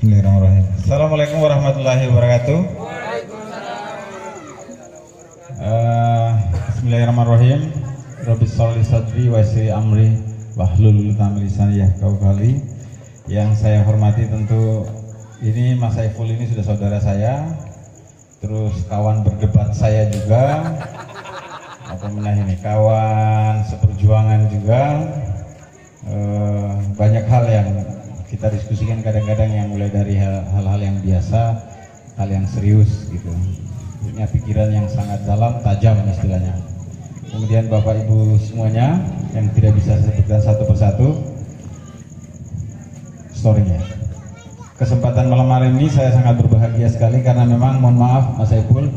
Bismillahirrahmanirrahim. Assalamualaikum warahmatullahi wabarakatuh. Bismillahirrahmanirrahim. Rabbis sholli sadri wa yassir amri wahlul 'uqdatam min lisani yafqahu qawli. Yang saya hormati tentu ini Mas Saiful ini sudah saudara saya, terus kawan berdebat saya juga, kawan seperjuangan juga. Banyak hal yang kita diskusikan kadang-kadang, yang mulai dari hal-hal yang biasa, hal yang serius gitu. Punya pikiran yang sangat dalam, tajam istilahnya. Kemudian Bapak Ibu semuanya yang tidak bisa saya sebutkan satu persatu story-nya. Kesempatan malam hari ini saya sangat berbahagia sekali karena memang mohon maaf Mas Saiful,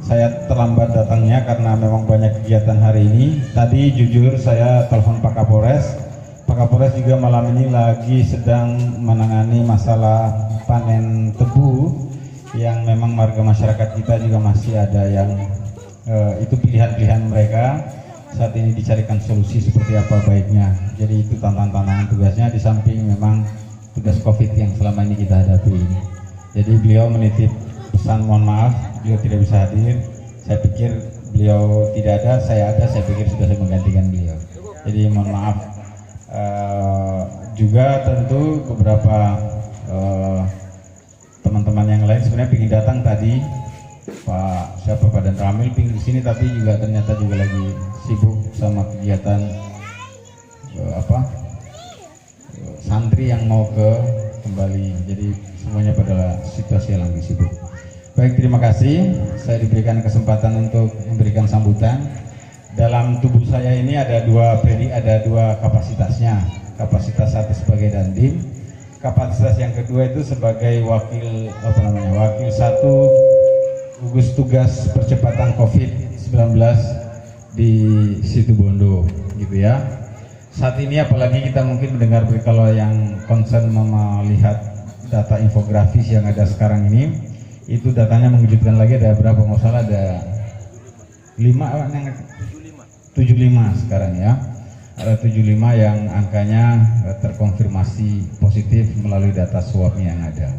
saya terlambat datangnya karena memang banyak kegiatan hari ini. Tadi jujur saya telepon Pak Kapolres. Pak Kapolres juga malam ini lagi sedang menangani masalah panen tebu yang memang warga masyarakat kita juga masih ada yang itu pilihan-pilihan mereka. Saat ini dicarikan solusi seperti apa baiknya. Jadi itu tantangan tugasnya di samping memang tugas COVID yang selama ini kita hadapi. Jadi beliau menitip pesan mohon maaf, beliau tidak bisa hadir. Saya pikir beliau tidak ada, saya ada, saya pikir sudah saya menggantikan beliau. Jadi mohon maaf. Juga tentu beberapa teman-teman yang lain sebenarnya ingin datang tadi, Pak Dan Ramil ingin di sini, tapi juga ternyata juga lagi sibuk sama kegiatan santri yang mau kembali. Jadi semuanya pada situasi yang lagi sibuk. Baik, terima kasih. Saya diberikan kesempatan untuk memberikan sambutan. Dalam tubuh saya ini ada dua kapasitasnya. Kapasitas satu sebagai dandim, kapasitas yang kedua itu sebagai wakil satu gugus tugas percepatan COVID-19 di Situbondo, gitu ya. Saat ini apalagi kita mungkin mendengar kalau yang concern melihat data infografis yang ada sekarang ini, itu datanya mengejutkan lagi. Ada berapa, nggak salah ada 75 sekarang ya. Ada 75 yang angkanya terkonfirmasi positif melalui data swabnya yang ada.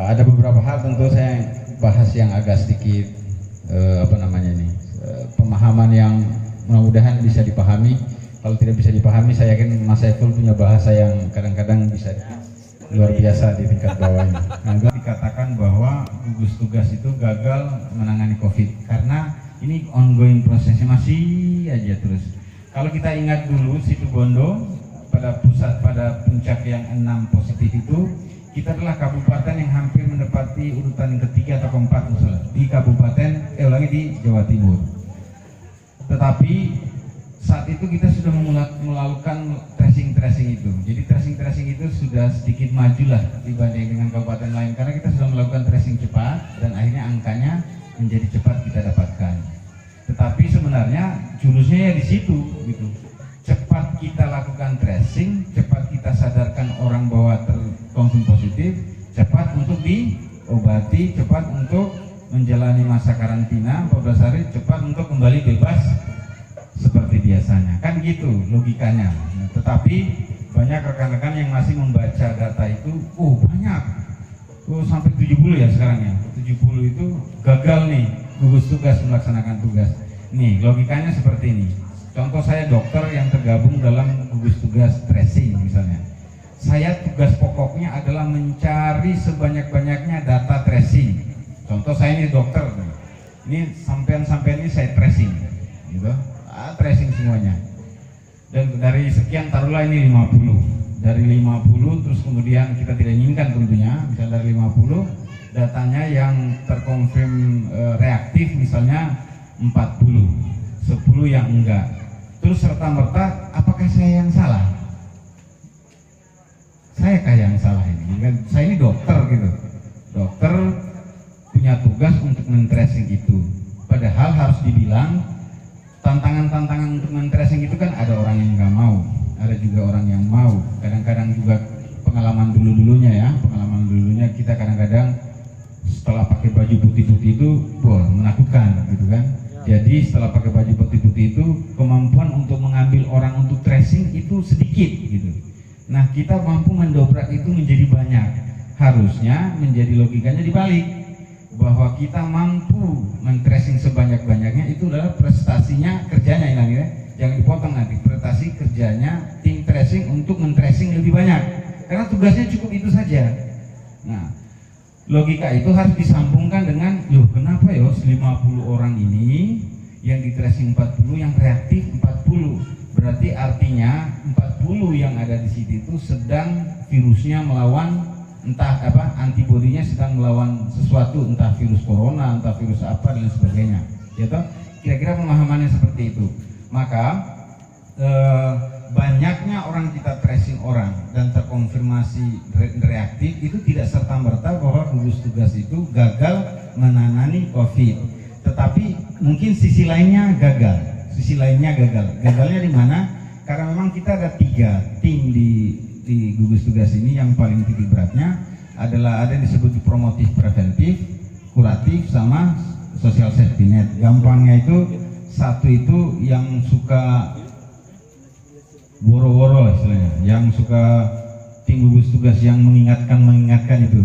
Ada beberapa hal tentu saya bahas yang agak sedikit pemahaman yang mudah-mudahan bisa dipahami. Kalau tidak bisa dipahami, saya yakin Mas Saiful punya bahasa yang kadang-kadang bisa luar biasa di tingkat bawah ini. Nah, dikatakan bahwa gugus tugas itu gagal menangani COVID karena ini ongoing prosesnya, masih aja terus. Kalau kita ingat dulu Situbondo pada puncak yang 6 positif itu, kita adalah kabupaten yang hampir mendapati urutan ketiga atau keempat misalnya di di Jawa Timur. Tetapi saat itu kita sudah melakukan tracing itu. Jadi tracing itu sudah sedikit majulah dibanding dengan kabupaten lain karena kita sudah melakukan tracing cepat dan akhirnya angkanya menjadi cepat kita dapatkan. Tetapi sebenarnya jurusnya ya di situ gitu. Cepat kita lakukan tracing, cepat kita sadarkan orang bahwa terkonsumsi positif, cepat untuk diobati, cepat untuk menjalani masa karantina 14 hari, cepat untuk kembali bebas seperti biasanya. Kan gitu logikanya. Nah, tetapi banyak rekan-rekan yang masih membaca data itu, banyak. Sampai 70 ya sekarang ya. 70 itu gagal nih gugus tugas melaksanakan tugas. Nih logikanya seperti ini. Contoh saya dokter yang tergabung dalam gugus tugas tracing misalnya. Saya tugas pokoknya adalah mencari sebanyak-banyaknya data tracing. Contoh saya ini dokter. Ini sampean ini saya tracing gitu. Tracing semuanya. Dan dari sekian taruhlah ini 50. Dari 50 terus kemudian kita tidak inginkan tentunya, misalnya dari 50 datanya yang terkonfirm reaktif misalnya 40, 10 yang enggak. Terus serta-merta apakah saya yang salah? Saya kayak yang salah ini. Saya ini dokter gitu. Dokter punya tugas untuk men-tracing itu. Padahal harus dibilang tantangan-tantangan untuk men-tracing itu kan ada orang yang nggak mau, ada juga orang yang mau. Kadang-kadang juga pengalaman dulunya kita kadang-kadang setelah pakai baju putih-putih itu menakutkan gitu kan. Jadi setelah pakai baju putih-putih itu kemampuan untuk mengambil orang untuk tracing itu sedikit gitu. Nah kita mampu mendobrak itu menjadi banyak. harusnya menjadi logikanya dibalik, bahwa kita mampu men-tracing sebanyak-banyaknya itu adalah prestasinya kerjanya ini ya. Jangan dipotong nanti, prestasi kerjanya tim tracing untuk men-tracing lebih banyak, karena tugasnya cukup itu saja. Nah, logika itu harus disambungkan dengan, loh kenapa ya 50 orang ini yang di tracing 40, yang reaktif 40, berarti artinya 40 yang ada di situ itu sedang virusnya melawan, entah apa, antibodinya sedang melawan sesuatu, entah virus corona, entah virus apa dan sebagainya, gitu. Kira-kira pemahamannya seperti itu. Maka banyaknya orang kita tracing orang dan terkonfirmasi reaktif itu tidak serta-merta bahwa gugus tugas itu gagal menangani COVID. Tetapi mungkin sisi lainnya gagal. Gagalnya di mana? Karena memang kita ada 3 tim di gugus tugas ini. Yang paling titik beratnya adalah ada yang disebut promotif preventif, kuratif, sama social safety net. Gampangnya itu, satu itu yang suka woro-woro istilahnya, yang suka tim gugus tugas yang mengingatkan itu.